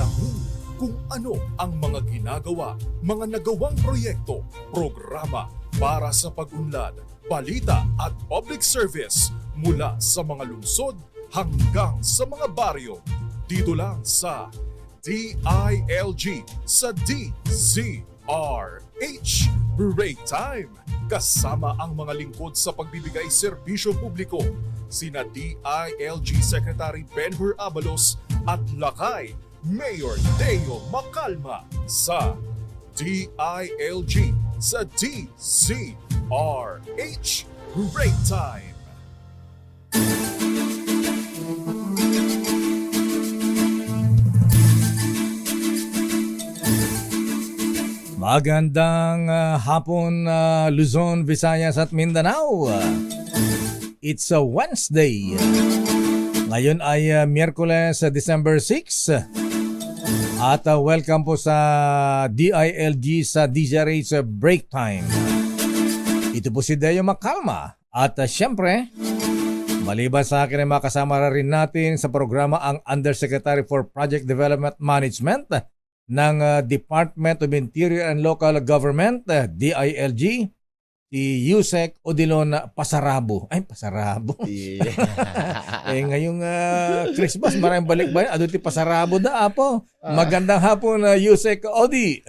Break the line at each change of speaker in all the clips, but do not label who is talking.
alamin kung ano ang mga ginagawa, mga nagawang proyekto, programa para sa pag-unlad, balita at public service mula sa mga lungsod hanggang sa mga baryo. Dito lang sa DILG sa DZRH Break Time. Kasama ang mga lingkod sa pagbibigay serbisyo publiko, sina DILG Secretary Benhur Abalos at Lakay Mayor Deo Macalma sa DILG sa DZRH Break Time.
Magandang hapon, Luzon, Visayas at Mindanao. It's a Wednesday. Ngayon ay Miyerkules, December 6. At welcome po sa DILG sa DZRH Break Time. Ito po si Deo Macalma. At syempre, maliban sa akin ay makasama rin natin sa programa ang Undersecretary for Project Development Management ng Department of Interior and Local Government, DILG, si Yusek Odilon Pasarabo. Ay, Pasarabo.
Yeah.
Ngayong Christmas, maraming balik-balik. Ado ti Pasarabo da, apo. Magandang hapon, Yusek Odi.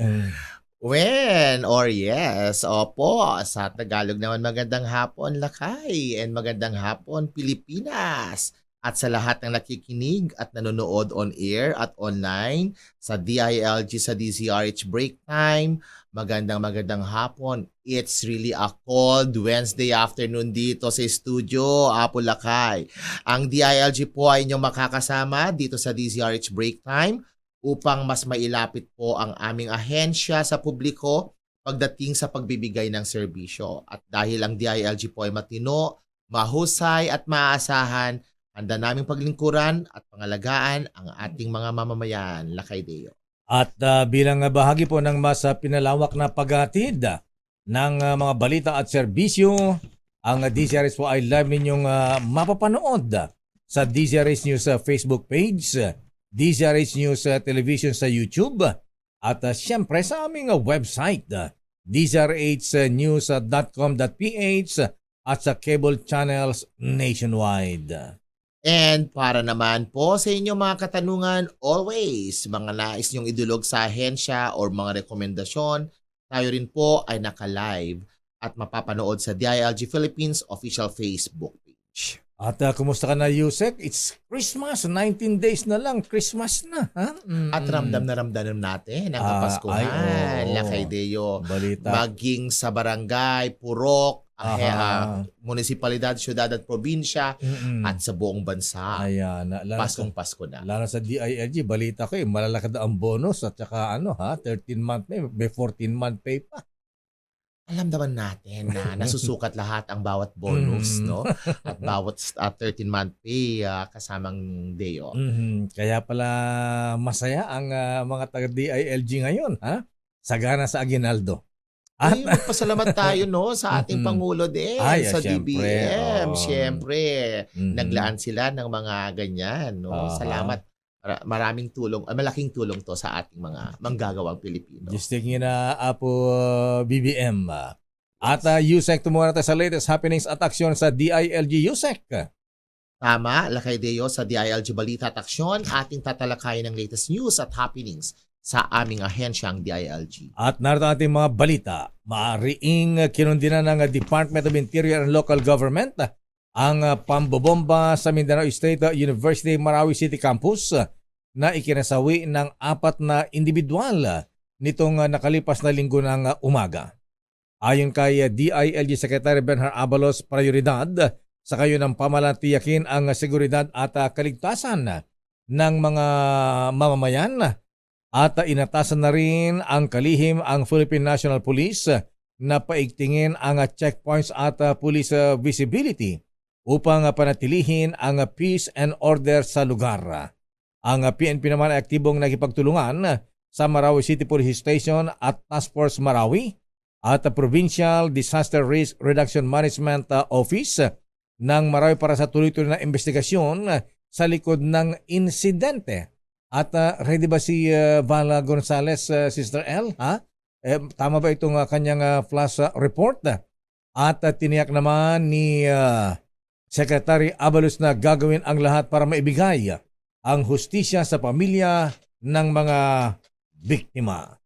Yes, opo. Sa Tagalog naman magandang hapon, Lakay. And magandang hapon, Pilipinas. At sa lahat ng nakikinig at nanonood on air at online sa DILG sa DZRH Break Time, magandang hapon. It's really a cold Wednesday afternoon dito sa studio, Apo Lakay. Ang DILG po ay inyong makakasama dito sa DZRH Break Time upang mas mailapit po ang aming ahensya sa publiko pagdating sa pagbibigay ng serbisyo. At dahil ang DILG po ay matino, mahusay at maaasahan, handa naming paglingkuran at pangalagaan ang ating mga mamamayan, Lakay Deo.
At bilang bahagi po ng mas pinalawak na paghatid ng mga balita at serbisyo, ang DZRH po ay live ninyong mapapanood sa DZRH News Facebook page, DZRH News Television sa YouTube, at siyempre sa aming website, dzrhnews.com.ph at sa cable channels nationwide.
And para naman po sa inyong mga katanungan, always, mga nais nyong idulog sa ahensya or mga rekomendasyon, tayo rin po ay naka-live at mapapanood sa DILG Philippines official Facebook page.
At kumusta ka na, Yusek? It's Christmas. 19 days na lang. Christmas na. Ha?
At ramdam na ramdam natin ang Kapaskuhan, Lakay Deo.
Balita.
Maging sa barangay, purok, munisipalidad, syudad at probinsya, at sa buong bansa.
Ayan.
Paskong Pasko na.
Lalo sa DILG, balita ko malalakad ang bonus at saka 13-month pay, may 14-month pay pa.
Alam naman natin na nasusukat lahat ang bawat bonus, no? At bawat 13-month pay kasamang Deo.
Kaya pala masaya ang mga taga-DILG ngayon, ha? Sagana sa Aguinaldo.
At magpasalamat tayo, no, sa ating Pangulo din, sa DBM. Siyempre, naglaan sila ng mga ganyan, no? Salamat. Maraming tulong, malaking tulong to sa ating mga manggagawang Pilipino.
Just tingin na Apo BBM. At Yusek, tumuha na tayo sa latest happenings at aksyon sa DILG. Yusek.
Tama, Lakay Deo, sa DILG Balita at Aksyon, ating tatalakayin ng latest news at happenings sa aming ahensyang DILG.
At narito ating mga balita. Maariing kinundinan ng Department of Interior and Local Government ang pambobomba sa Mindanao State University Marawi City Campus na ikinasawi ng 4 na individual nitong nakalipas na linggo ng umaga. Ayon kay DILG Secretary Benhur Abalos, prioridad sa kayo ng pamalatiyakin ang seguridad at kaligtasan ng mga mamamayan at inatasan na rin ang kalihim ang Philippine National Police na paigtingin ang checkpoints at police visibility upang panatilihin ang peace and order sa lugar. Ang PNP naman ay aktibong nakipagtulungan sa Marawi City Police Station at Task Force Marawi at Provincial Disaster Risk Reduction Management Office ng Marawi para sa tuloy-tuloy na investigasyon sa likod ng insidente. At ready ba si Vala Gonzales, Sister L? Ha? Tama ba itong kanyang flash report? At tiniyak naman ni Secretary Abalos na gagawin ang lahat para maibigay ang hustisya sa pamilya ng mga biktima.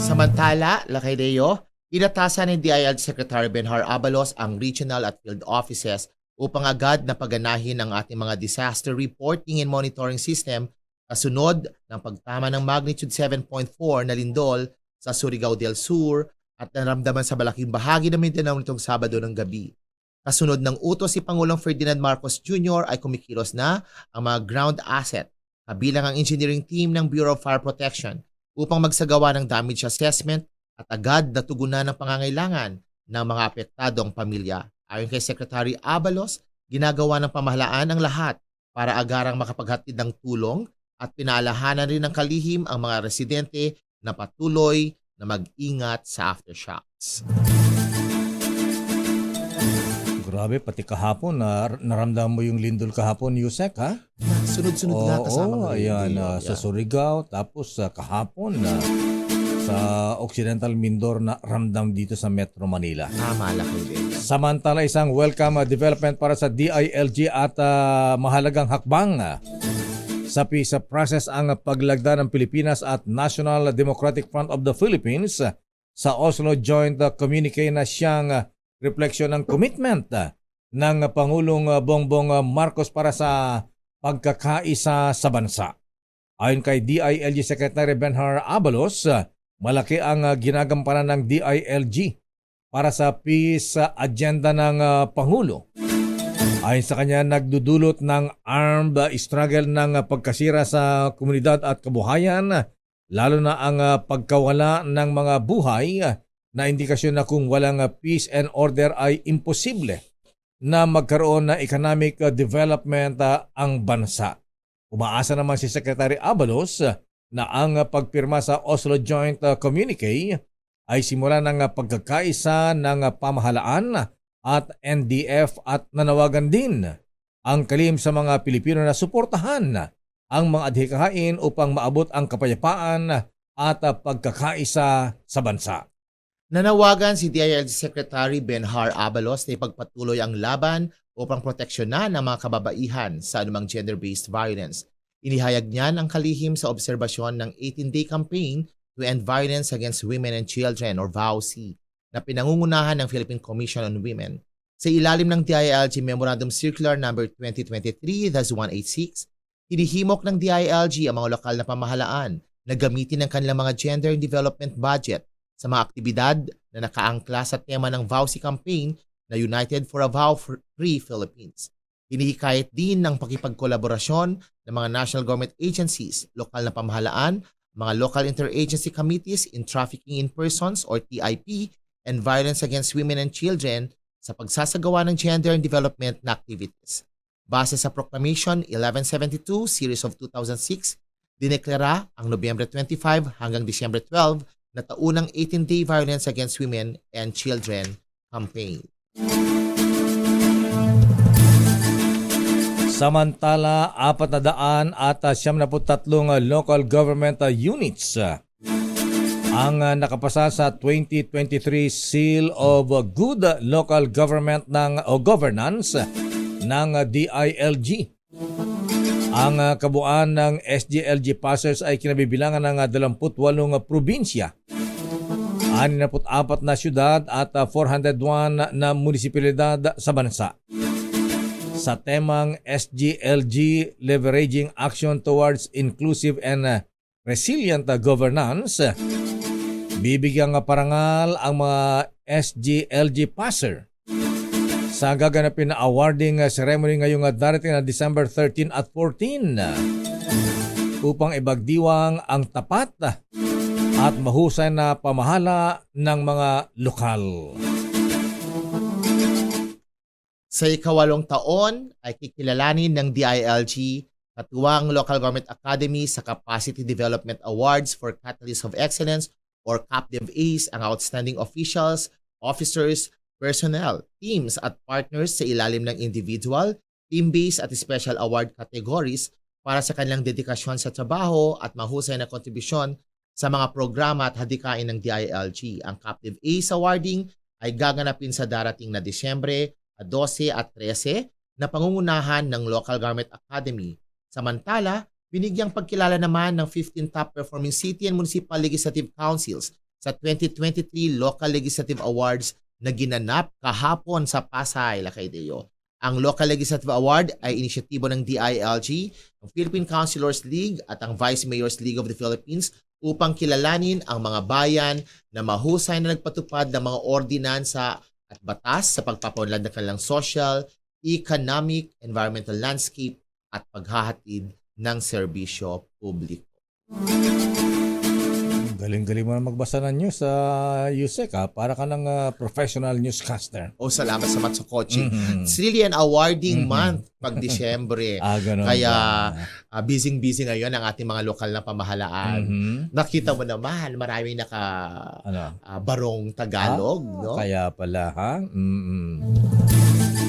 Samantala, Lakay Deo, inatasan ni DILG Secretary Benhar Abalos ang regional at field offices upang agad na paganahin ang ating mga disaster reporting and monitoring system kasunod ng pagtama ng magnitude 7.4 na lindol sa Surigao del Sur at naramdaman sa malaking bahagi ng Mindanao nitong Sabado ng gabi. Kasunod ng utos si Pangulong Ferdinand Marcos Jr. ay kumikilos na ang mga ground asset kabilang ang engineering team ng Bureau of Fire Protection upang magsagawa ng damage assessment at agad na tugunan ng pangangailangan ng mga apektadong pamilya. Ayon kay Secretary Abalos, ginagawa ng pamahalaan ang lahat para agarang makapaghatid ng tulong at pinaalahanan rin ng kalihim ang mga residente na patuloy na mag-ingat sa aftershocks.
Grabe, pati kahapon, naramdaman mo yung lindol kahapon, Yusek, ha?
Sunod-sunod nga kasama
Oo, ayan, sa Surigao, tapos kahapon sa Occidental Mindoro na ramdam dito sa Metro Manila.
Malaki din.
Samantala, isang welcome development para sa DILG at mahalagang hakbang sa peace process ang paglagda ng Pilipinas at National Democratic Front of the Philippines sa Oslo Joint Communique na siyang refleksyon ng commitment ng Pangulong Bongbong Marcos para sa pagkakaisa sa bansa. Ayon kay DILG Secretary Benhar Abalos, malaki ang ginagampanan ng DILG para sa peace agenda ng Pangulo. Ayon sa kanya, nagdudulot ng armed struggle ng pagkasira sa komunidad at kabuhayan, lalo na ang pagkawala ng mga buhay na indikasyon na kung walang peace and order ay imposible na magkaroon ng economic development ang bansa. Umaasa naman si Secretary Abalos na ang pagpirma sa Oslo Joint Communique ay simula ng pagkakaisa ng pamahalaan at NDF at nanawagan din ang kalihim sa mga Pilipino na suportahan ang mga adhikain upang maabot ang kapayapaan at pagkakaisa sa bansa.
Nanawagan si DILG Secretary Benhar Abalos na ipagpatuloy ang laban upang proteksyonan ang mga kababaihan sa anumang gender-based violence. Inihayag niyan ang kalihim sa obserbasyon ng 18-day campaign to End Violence Against Women and Children or VAUC na pinangungunahan ng Philippine Commission on Women. Sa ilalim ng DILG Memorandum Circular No. 2023-186, hinihimok ng DILG ang mga lokal na pamahalaan na gamitin ang kanilang mga gender development budget sa mga aktibidad na nakaangkla sa tema ng VAUC campaign na United for a Vow-Free Philippines. Hinihikayat din ng pakipagkolaborasyon ng mga national government agencies, lokal na pamahalaan, mga local interagency committees in trafficking in persons or TIP and violence against women and children sa pagsasagawa ng gender and development na activities. Base sa Proclamation 1172 Series of 2006, dineklara ang Nobyembre 25 hanggang Disyembre 12 na taunang 18-day Violence Against Women and Children campaign.
Samantala, 473 local government units ang nakapasa sa 2023 Seal of Good Local Government Governance ng DILG. Ang kabuuan ng SGLG passers ay kinabibilangan ng 28 probinsya, 64 na syudad at 401 na munisipalidad sa bansa. Sa temang SGLG Leveraging Action Towards Inclusive and Resilient Governance, bibigyang parangal ang mga SGLG passer sa gaganapin na awarding ceremony ngayong darating na December 13 at 14 upang ibagdiwang ang tapat at mahusay na pamahala ng mga lokal.
Sa ika-8 taon ay kikilalanin ng DILG katuwang Local Government Academy sa Capacity Development Awards for Catalyst of Excellence or CAPDEV-Ace ang outstanding officials, officers, personnel, teams at partners sa ilalim ng individual, team-based at special award categories para sa kanilang dedikasyon sa trabaho at mahusay na kontribusyon sa mga programa at hadikain ng DILG. Ang Captive Ace Awarding ay gaganapin sa darating na Disyembre 12 at 13 na pangungunahan ng Local Government Academy. Samantala, binigyang pagkilala naman ng 15 top performing city and municipal legislative councils sa 2023 Local Legislative Awards na ginanap kahapon sa Pasay, Lakaydeo. Ang Local Legislative Award ay inisyatibo ng DILG, ng Philippine Councilors League at ang Vice Mayors League of the Philippines upang kilalanin ang mga bayan na mahusay na nagpatupad ng mga ordinansa at batas sa pagpapaunlad ng kanilang social, economic, environmental landscape at paghahatid ng serbisyo publiko.
Galing-galing mo na magbasa ng news sa USEC, ha? Para ka ng professional newscaster.
Salamat sa Matso Coaching.
Mhm.
It's really an awarding month pag Disyembre.
Ganun
Kaya
ba?
busy-busy ngayon ang ating mga lokal na pamahalaan. Nakita mo naman, maraming
Ano?
barong Tagalog, no?
Kaya pala, ha?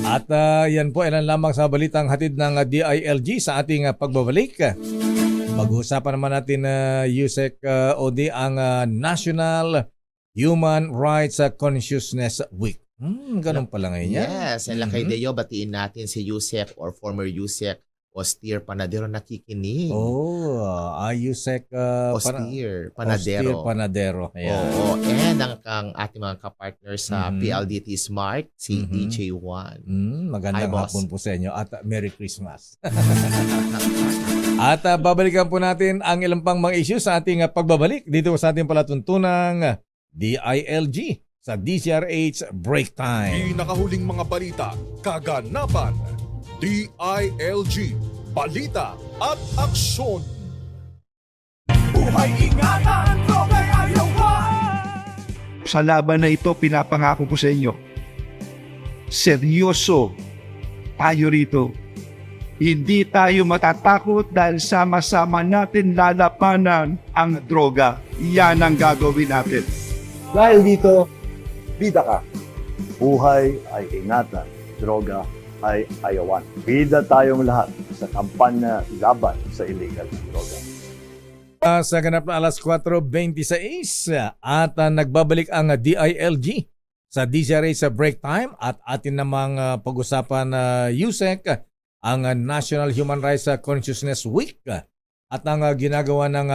At yan po, ilan lamang sa balitang hatid ng DILG sa ating pagbabalik. Pag-uusapan naman natin USEC OD ang National Human Rights Consciousness Week. Ganun pala ngayon yan.
Yes, and Lakaydeo, batiin natin si USEC or former USEC Austere Panadero nakikinig.
USEC
Austere Panadero.
Austere Panadero. Ayan.
Oo, and ang ating mga kapartners sa PLDT Smart, si DJ1.
Magandang
Hi, boss.
hapon po sa inyo at Merry Christmas. At babalikan po natin ang ilang pang mga issues sa ating pagbabalik dito sa ating palatuntunang DILG sa DCRH Break Time.
Pinakahuling mga balita, kaganapan, DILG, balita at aksyon.
Sa laban na ito, pinapangako ko sa inyo, seryoso tayo rito. Hindi tayo matatakot dahil sama-sama natin lalapanan ang droga. Yan ang gagawin natin.
Dahil dito, bida ka. Buhay ay ingatan, droga ay ayawan. Bida tayong lahat sa kampanya laban sa illegal na droga.
Sa ganap na alas 4:26 at nagbabalik ang DILG sa DCRA sa break time at atin namang pag-usapan USEC ang National Human Rights Consciousness Week at ang ginagawa ng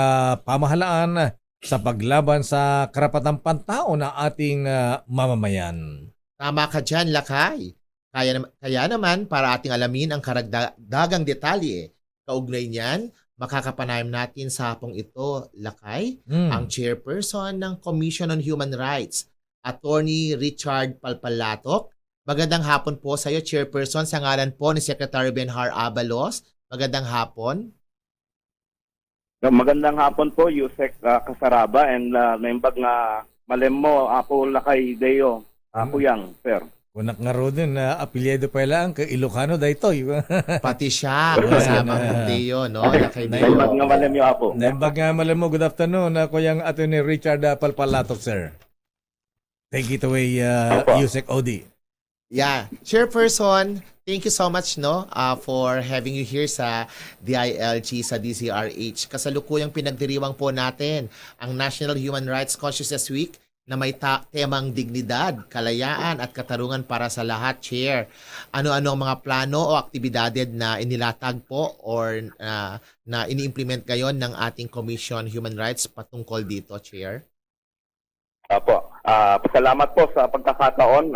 pamahalaan sa paglaban sa karapatang pantao ng ating mamamayan.
Tama ka dyan, Lakay. Kaya naman, para ating alamin ang karagdagang detalye, kaugnay niyan, makakapanayam natin sa hapong ito, Lakay, ang chairperson ng Commission on Human Rights, Attorney Richard Palpalatok. Magandang hapon po sa iyo, chairperson, sa ngalan po ni Secretary Benhar Abalos. Magandang hapon.
Magandang hapon po, Yusek Kasaraba and membag nga malem mo, Apo Lakay Deo, Apo Yang, sir.
Kunak nga ro din na apelyido pa lang kay Ilocano daytoy.
Pati siya, kasama po Deo, no? Lakay Deo.
Membag nga malem yo, Apo.
Nembag nga malam mo, good afternoon na Kuyang Attorney Richard Palpalatok, sir. Take it away, USEC OD.
Yeah, chairperson, thank you so much for having you here sa DILG sa DCRH. Kasalukuyang pinagdiriwang po natin ang National Human Rights Consciousness Week na may temang dignidad, kalayaan at katarungan para sa lahat, Chair. Ano-ano ang mga plano o aktibidades na inilatag po or na ini-implement ngayon ng ating Commission Human Rights patungkol dito, Chair?
Apo, pasalamat po sa pagkakataon.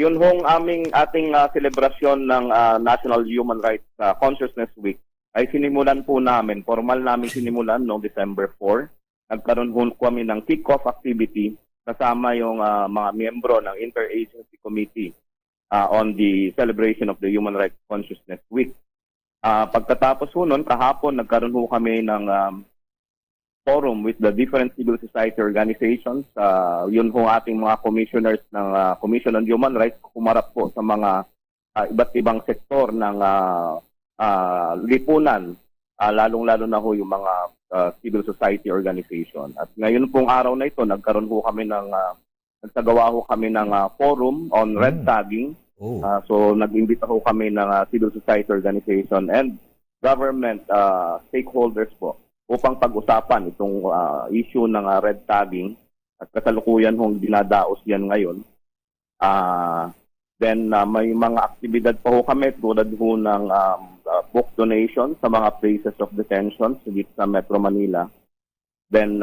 Yun hong ating selebrasyon ng National Human Rights Consciousness Week ay sinimulan po namin, formal namin sinimulan noong December 4. Nagkaroon po kami ng kick-off activity kasama yung mga miyembro ng Interagency Committee on the celebration of the Human Rights Consciousness Week. Pagkatapos po nun, kahapon nagkaroon po kami ng forum with the different civil society organizations. Yun po ating mga commissioners ng Commission on Human Rights kumarap po sa mga iba't ibang sektor ng lipunan, lalong-lalo na ho yung mga civil society organization. At ngayon pong araw na ito, nagsagawa ho kami ng forum on red tagging. So nag-imbita ho kami ng civil society organization and government stakeholders po upang pag-usapan itong issue ng red tagging at kasalukuyan hong dinadaos yan ngayon. Then may mga aktibidad pa ho kami tulad ho ng book donation sa mga places of detention sa Metro Manila. Then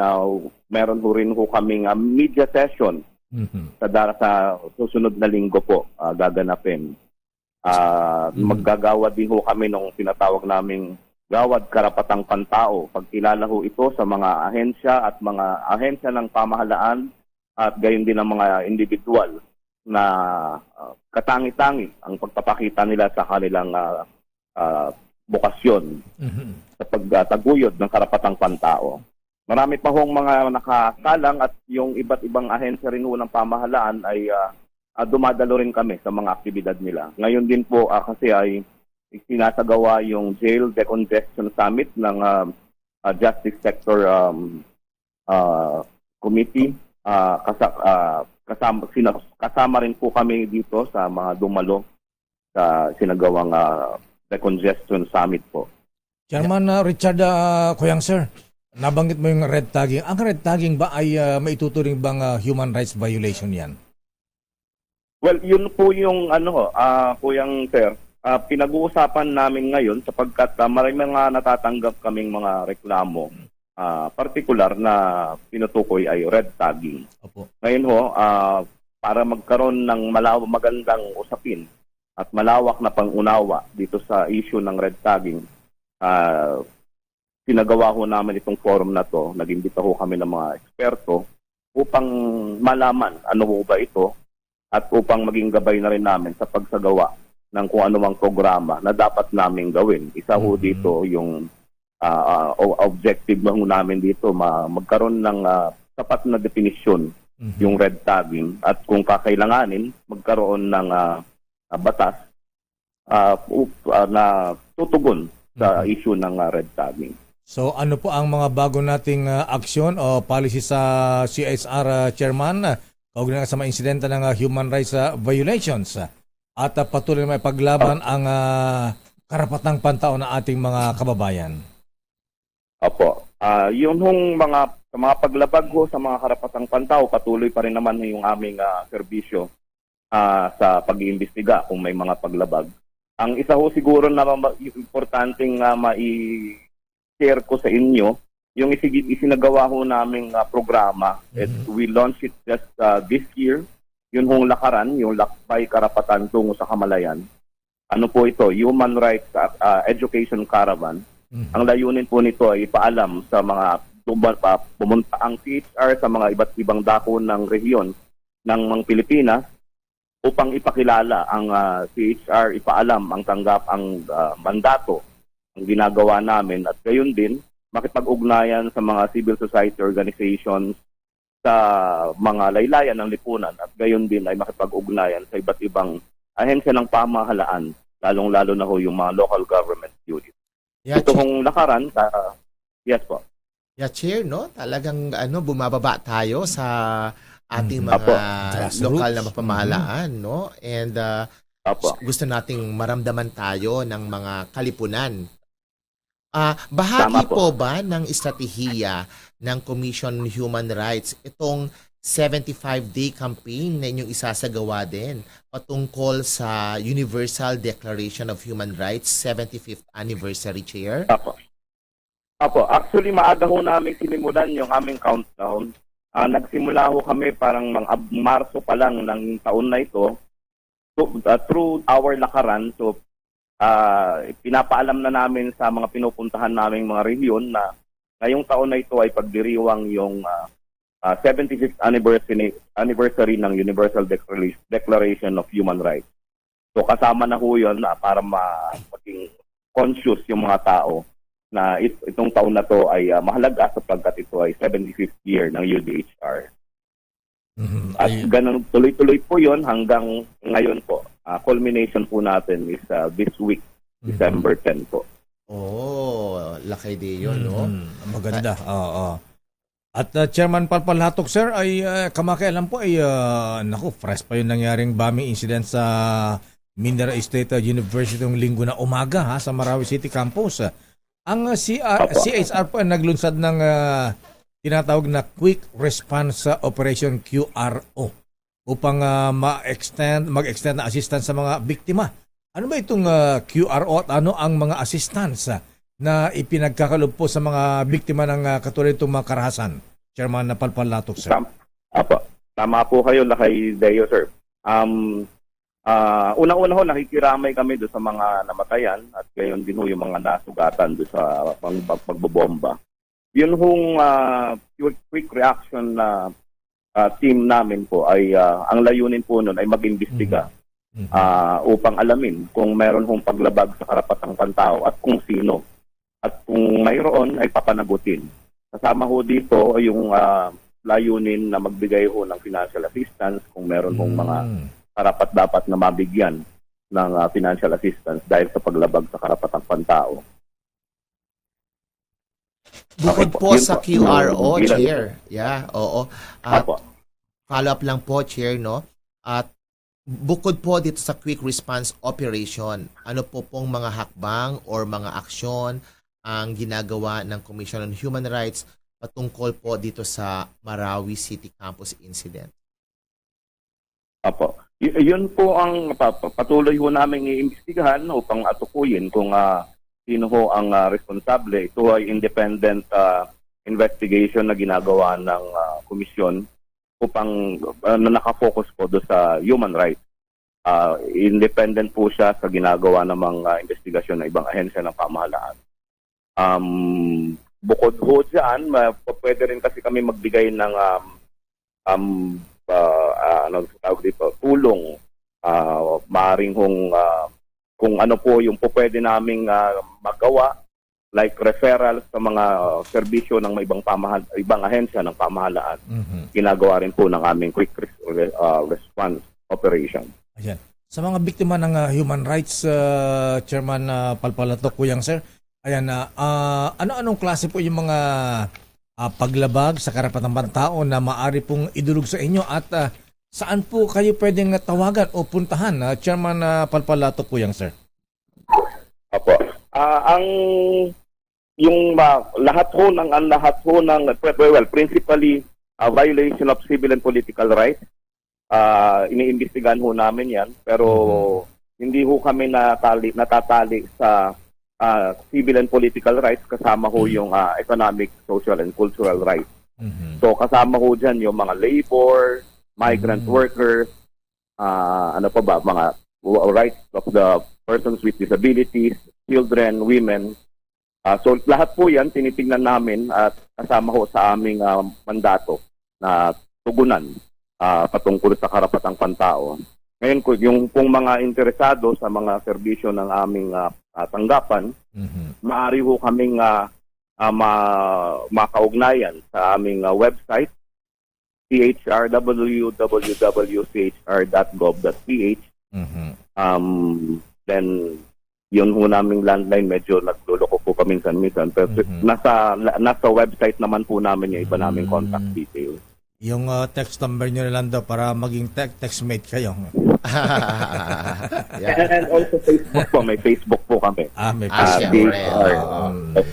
meron ho rin ho kaming media session sa susunod na linggo po gaganapin. Maggagawad din ho kami ng tinatawag naming Gawad Karapatang Pantao. Pagkilala ho ito sa mga ahensya at mga ahensya ng pamahalaan at gayon din ng mga individual na katangi-tangi ang pagpapakita nila sa kanilang bukasyon sa pagtaguyod ng karapatang pantao. Marami pa hong mga nakasalang at yung iba't ibang ahensya rin ho ng pamahalaan ay dumadalo rin kami sa mga aktibidad nila. Ngayon din po kasi ay sinasagawa yung Jail Decongestion Summit ng Justice Sector Committee. Kasama rin po kami dito sa mga dumalo sa sinagawang Decongestion Summit po.
Chairman Richard Kuyang, sir, nabanggit mo yung red tagging. Ang red tagging ba ay maituturing bang human rights violation yan?
Well, yun po yung Kuyang Sir, pinag-uusapan namin ngayon sapagkat maraming mga natatanggap kaming mga reklamo. Partikular na pinutukoy ay red tagging.
Opo.
Ngayon ho, para magkaroon ng magandang usapin at malawak na pangunawa dito sa issue ng red tagging, pinagawa ho namin itong forum na to. Nag-imbita ho kami ng mga eksperto upang malaman ano ho ba ito at upang maging gabay na rin namin sa pagsagawa ng kung anumang programa na dapat namin gawin. Isa ho dito yung objective ho namin dito, magkaroon ng sapat na definisyon yung red tagging at kung kakailanganin, magkaroon ng batas na tutugon sa issue ng red tagging.
So ano po ang mga bago nating aksyon o policy sa CSR, Chairman, kaugnay sa mga insidente ng human rights violations at patuloy na may paglaban ang karapatang pantao ng ating mga kababayan?
Opo. Yun hong sa mga paglabag ho sa mga karapatang pantao, patuloy pa rin naman yung aming serbisyo sa pag-iimbestiga kung may mga paglabag. Ang isa ho siguro na importanteng mai-share ko sa inyo, yung isinagawa ho naming programa. We launched it just this year. Yun hong lakaran, yung Lakbay Karapatan Tungo sa Kamalayan. Ano po ito? Human Rights Education Caravan. Ang layunin po nito ay ipaalam sa mga pumunta ang CHR sa mga iba't ibang dako ng rehiyon ng mga Pilipinas upang ipakilala ang CHR, ipaalam ang mandato, ang ginagawa namin at gayon din makipag-ugnayan sa mga civil society organizations sa mga laylayan ng lipunan at gayon din ay makipag-ugnayan sa iba't ibang ahensya ng pamahalaan, lalong-lalo na ho yung mga local government units.
Yeah,
Ito hong lakaran, yes po.
Yeah, Chair, no? Talagang bumababa tayo sa ating mga
Apo.
lokal na mapamahalaan, no? And
Apo.
gusto nating maramdaman tayo ng mga kalipunan. Bahagi
Tama po.
po ba ng estratehiya ng Commission on Human Rights itong 75-day campaign na inyong isasagawa din patungkol sa Universal Declaration of Human Rights 75th Anniversary, Chair?
Apo. Actually, maaga ho namin sinimulan yung aming countdown. Nagsimula ho kami parang Marso pa lang ng taon na ito through our lakaran. So, pinapaalam na namin sa mga pinupuntahan naming mga rehiyon na ngayong taon na ito ay pagdiriwang yung 75th anniversary ng Universal Declaration of Human Rights. So kasama na ho yun para maging conscious yung mga tao na itong taon na to ay mahalaga sapagkat ito ay 75th year ng UDHR. At ganun, tuloy-tuloy po yun hanggang ngayon po. Culmination po natin is this week, December 10 po.
Oh, laki din yun, no?
Maganda. Oo. At Chairman Palpalhatok, sir, ay kamakailan po ay fresh pa yung nangyaring bombing incident sa Mindanao State University ng linggo na umaga sa Marawi City Campus. Ang CHR po ay naglunsad ng tinatawag na Quick Response Operation QRO upang mag-extend na assistance sa mga biktima. Ano ba itong QRO at ano ang mga assistance na ipinagkakalob po sa mga biktima ng katulad itong mga karahasan? Chairman Palpalatok, sir.
Tama po kayo, Lakay Deo, sir. Unang-una ho, nakikiramay kami doon sa mga namatayan at gayon din ho yung mga nasugatan doon sa pagbobomba. Yun hong quick reaction na team namin po ay ang layunin po nun ay mag-imbestiga upang alamin kung meron hong paglabag sa karapatang pantao at kung sino. At kung mayroon ay papanagutin. Kasama ho dito yung layunin na magbigay ho ng financial assistance kung meron hong mga karapat-dapat na mabigyan ng financial assistance dahil sa paglabag sa karapatang pantao.
Bukod po
Yun
sa
po.
QRO,
Bilang-
Chair. Yeah, oo. At
Apo.
follow up lang po, Chair, no? At bukod po dito sa Quick Response Operation, ano po pong mga hakbang or mga aksyon ang ginagawa ng Commission on Human Rights patungkol po dito sa Marawi City Campus incident?
Apo. Yun po ang patuloy ho namin iimbestigahan upang atukuyin kung sino ho ang responsable. Ito ay independent investigation na ginagawa ng komisyon upang na nakafocus po do sa human rights. Independent po siya sa ginagawa ng mga investigasyon ng ibang ahensya ng pamahalaan. Bukod ho dyan, pwede rin kasi kami magbigay ng tawag dito, tulong, maaring kung ano po yung po pwede naming magawa, like referral sa mga serbisyo ng ibang ahensya ng pamahalaan. Ginagawa rin po ng aming quick response operation.
Ayan. Sa mga biktima ng human rights, Chairman Palpalatok, Kuyang, sir, ayan, ano-anong klase po yung mga paglabag sa karapatang pantao na maaari pong idulog sa inyo at saan po kayo pwedeng tawagan o puntahan, Chairman Palpalatok, Kuyang, sir?
Apo. Lahat ho ng principally violation of civil and political rights. Iniimbestigahan ho namin 'yan, pero hindi ho kami natatali sa civil and political rights, kasama ho yung economic, social and cultural rights. So kasama ho diyan yung mga labor, migrant workers, mga rights of the persons with disabilities, children, women. So lahat po yan tinitingnan namin at kasama ho sa aming mandato na tugunan patungkol sa karapatang pantao. Ngayon, yung pong mga interesado sa mga serbisyo ng aming tanggapan, maaari ho kaming makaugnayan sa aming website, www.chr.gov.ph. Then, yun ho naming landline, medyo nagluloko po paminsan-minsan. Pero nasa website naman po namin yung iba naming contact details.
Yung text number nyo na lang daw para maging textmate kayo.
And also Facebook po, may Facebook po kami.
May
Siyempre.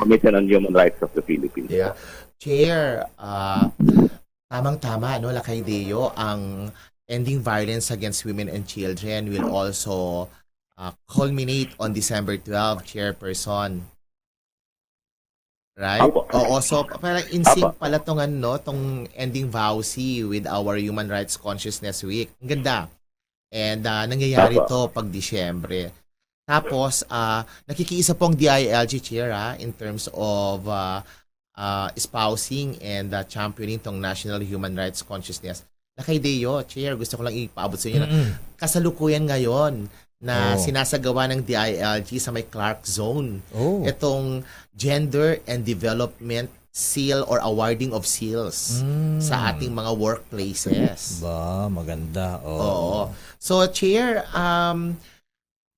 Commission on Human Rights of the Philippines.
Yeah. Chair, tamang-tama, no, Lakay Deo, ang ending violence against women and children will also culminate on December 12, Chairperson. Right?
Apo.
Oo, so parang in sync
Apo.
pala tong ending VAUSI with our Human Rights Consciousness Week. Ang ganda. And nangyayari
Apo.
to pag Disyembre. Tapos, nakikiisa pong DILG, Chair, in terms of espousing and championing tong National Human Rights Consciousness. Lakay Deo, Chair, gusto ko lang ipaabot sa inyo na kasalukuyan ngayon na sinasagawa ng DILG sa may Clark Zone. Itong Gender and Development Seal or awarding of seals sa ating mga workplaces.
Ba, maganda.
Oo. So, Chair,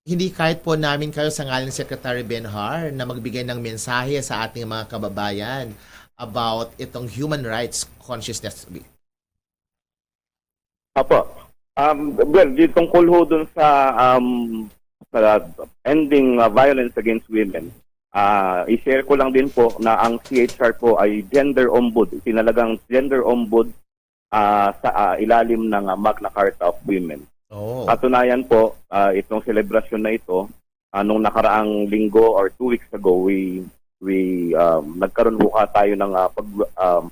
hindi kahit po namin kayo sa ngalan ni Secretary Benhar na magbigay ng mensahe sa ating mga kababayan about itong Human Rights Consciousness Week.
Apo. Well, di tungkol ho dun sa ending violence against women, i-share ko lang din po na ang CHR po ay gender ombud, tinalagang gender ombud sa ilalim ng Magna Carta of Women.
Oh.
Katunayan po, itong celebration na ito, nung nakaraang linggo or 2 weeks ago, nagkaroon po tayo ng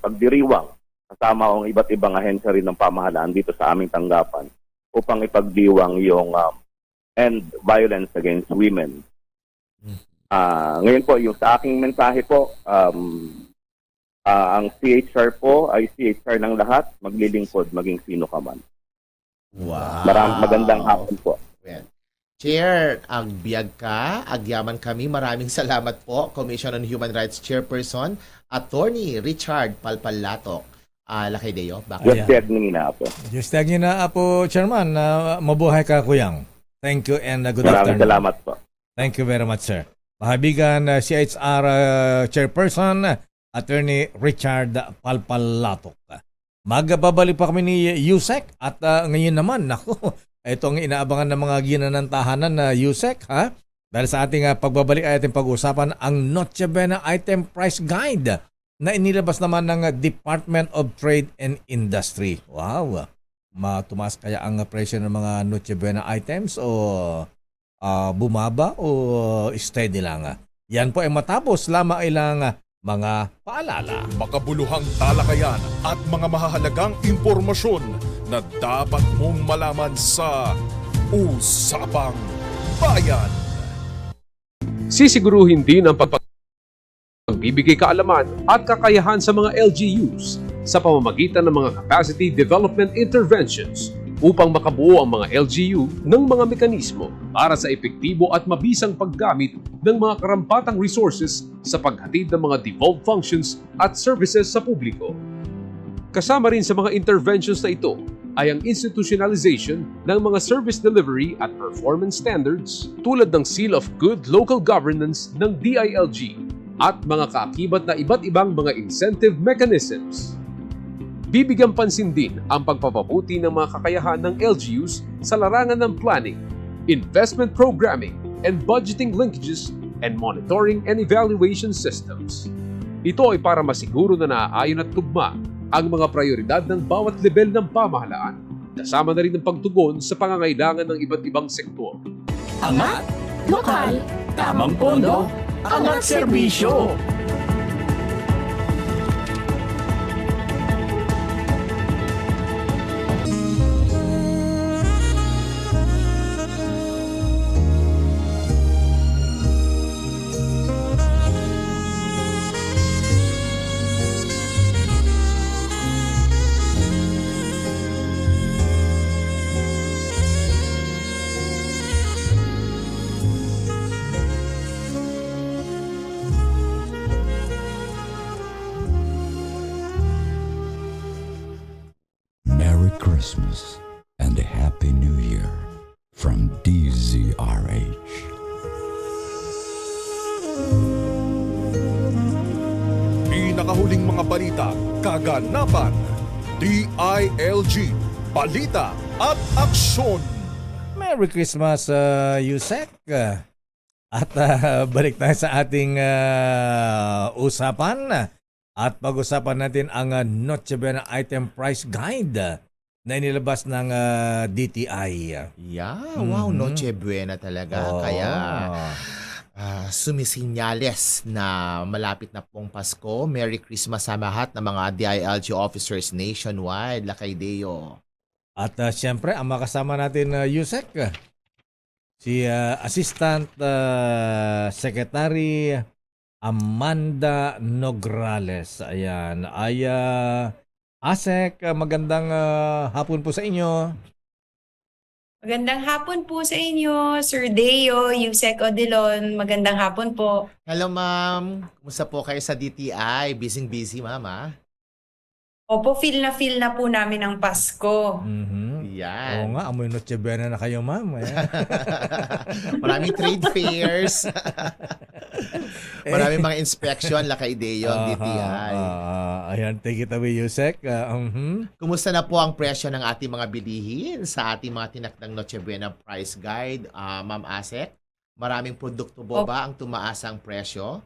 pagdiriwang kasama ang iba't ibang ahensya rin ng pamahalaan dito sa aming tanggapan upang ipagdiwang yung end violence against women. Ngayon po, yung sa aking mensahe po, ang CHR po ay CHR ng lahat, maglilingkod maging sino ka man.
Wow.
Magandang hapon po.
Well, Chair, agbyag ka, agyaman kami. Maraming salamat po, Commission on Human Rights Chairperson, Attorney Richard Palpalatok. Lakay Deo, bakit?
Just dead nila po.
Just tag niyo na po, Chairman. Mabuhay ka, Kuyang. Thank you and good
Maraming
afternoon.
salamat po.
Thank you very much, sir. Mahabigan CHR Chairperson, Attorney Richard Palpalatok. Magbabalik pa kami ni Yusek at ngayon naman, naku, ito ang inaabangan ng mga ginanang tahanan na Yusek, ha? Dahil sa ating pagbabalik ay ating pag-usapan ang Noche Buena Item Price Guide na inilabas naman ng Department of Trade and Industry. Wow! Matumas kaya ang presyo ng mga Noche Buena items o bumaba o steady lang? Yan po ay matapos lamang ilang mga paalala.
Makabuluhang talakayan at mga mahahalagang impormasyon na dapat mong malaman sa Usapang Bayan.
Sisiguruhin din ang pagbibigay kaalaman at kakayahan sa mga LGUs sa pamamagitan ng mga capacity development interventions upang makabuo ang mga LGU ng mga mekanismo para sa epektibo at mabisang paggamit ng mga karampatang resources sa paghatid ng mga devolved functions at services sa publiko. Kasama rin sa mga interventions na ito ay ang institutionalization ng mga service delivery at performance standards tulad ng Seal of Good Local Governance ng DILG at mga kaakibat na iba't ibang mga incentive mechanisms. Bibigyan pansin din ang pagpapabuti ng mga kakayahan ng LGUs sa larangan ng planning, investment programming, and budgeting linkages and monitoring and evaluation systems. Ito ay para masiguro na naaayon at tugma ang mga prioridad ng bawat level ng pamahalaan, kasama na rin ang pagtugon sa pangangailangan ng iba't ibang sektor.
Angat, lokal, tamang pondo, angat serbisyo.
Merry Christmas and a Happy New Year from DZRH.
Pinakahuling mga balita, kaganapan, DILG, balita at aksyon.
Merry Christmas, Yusek. At balik tayo sa ating usapan. At pag-usapan natin ang Noche Buena Item Price Guide na inilabas ng DTI.
Yeah, wow, Noche Buena talaga.
Oo.
Kaya sumisinyales na malapit na pong Pasko. Merry Christmas sa lahat ng mga DILG officers nationwide. Lakay Deo.
At siyempre, ang makasama natin, Yusek, si Assistant Secretary Amanda Nograles. Ayan. Asek, magandang hapon po sa inyo.
Magandang hapon po sa inyo, Sir Deo, Yusek Odilon. Magandang hapon po.
Hello, ma'am. Kumusta po kayo sa DTI? Busy, ma'am, ah?
Opo, feel na po namin ang Pasko.
Mhm.
Ayan.
Oo nga, amoy Noche Buena na kayo, ma'am. Ayan.
Maraming trade fairs. Maraming mga inspection, Lakay Deo, ang DTI.
Ayan, take it away, Yusek.
Kumusta na po ang presyo ng ating mga bilihin sa ating mga tinakdang Noche Buena price guide, Ma'am Asek? Maraming produkto po ba ang tumaas ang presyo?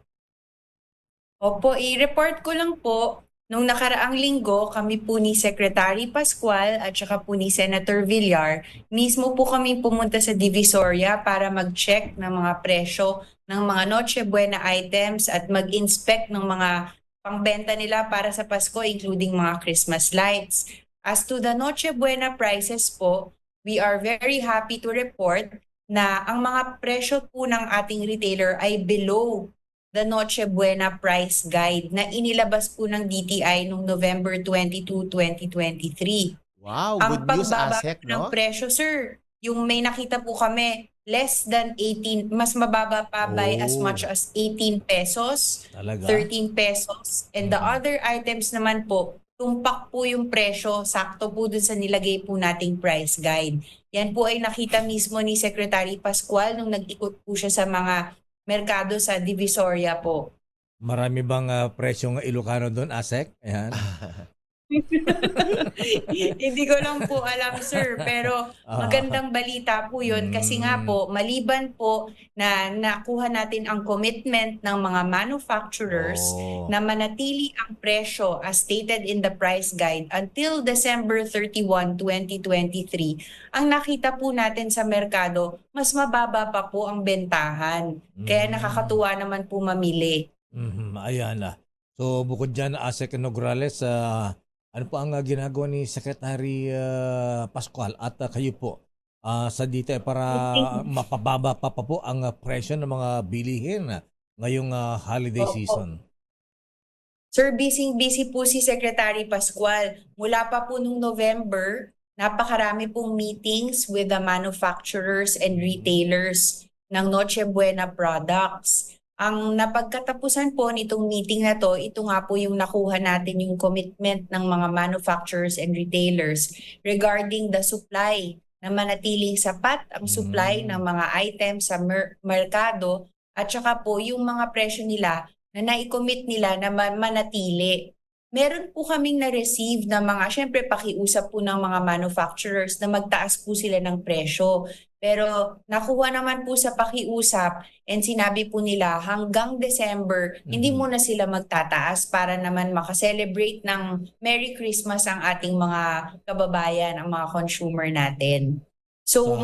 Opo, i-report ko lang po, nung nakaraang linggo, kami po ni Secretary Pascual at saka po ni Senator Villar, mismo po kami pumunta sa Divisoria para mag-check ng mga presyo ng mga Noche Buena items at mag-inspect ng mga pangbenta nila para sa Pasko, including mga Christmas lights. As to the Noche Buena prices po, we are very happy to report na ang mga presyo po ng ating retailer ay below the Noche Buena price guide na inilabas po ng DTI noong November 22, 2023.
Wow,
Ang
good news,
pagbaba
Asek,
ng
no?
presyo, sir, yung may nakita po kami, less than 18, mas mababa pa by as much as 18 pesos,
Talaga?
13 pesos. And the other items naman po, tumpak po yung presyo, sakto po dun sa nilagay po nating price guide. Yan po ay nakita mismo ni Secretary Pascual nung nag-ikot po siya sa mga merkado sa Divisoria po.
Marami bang presyong Ilocano doon, Asek? Ayan.
Hindi ko lang po alam, sir, pero magandang balita po yun kasi nga po, maliban po na nakuha natin ang commitment ng mga manufacturers na manatili ang presyo as stated in the price guide until December 31, 2023, ang nakita po natin sa merkado, mas mababa pa po ang bentahan. Kaya nakakatuwa naman po mamili.
Ayan na. So bukod dyan, Asek Nograles, ano po ang ginagawa ni Secretary Pascual at kayo po sa DTI para mapababa pa po ang presyo ng mga bilihin ngayong holiday season?
Sir, busy po si Secretary Pascual. Mula pa po nung November, napakarami pong meetings with the manufacturers and retailers ng Noche Buena products. Ang napagkatapusan po nitong meeting na to, ito nga po yung nakuha natin yung commitment ng mga manufacturers and retailers regarding the supply, na manatiling sapat ang supply ng mga items sa merkado at saka po yung mga presyo nila na nai-commit nila na manatili. Meron po kaming na-receive na mga, syempre pakiusap po ng mga manufacturers na magtaas po sila ng presyo. Pero nakuha naman po sa pakiusap and sinabi po nila hanggang December, hindi muna sila magtataas para naman makaselebrate ng Merry Christmas ang ating mga kababayan, ang mga consumer natin. So,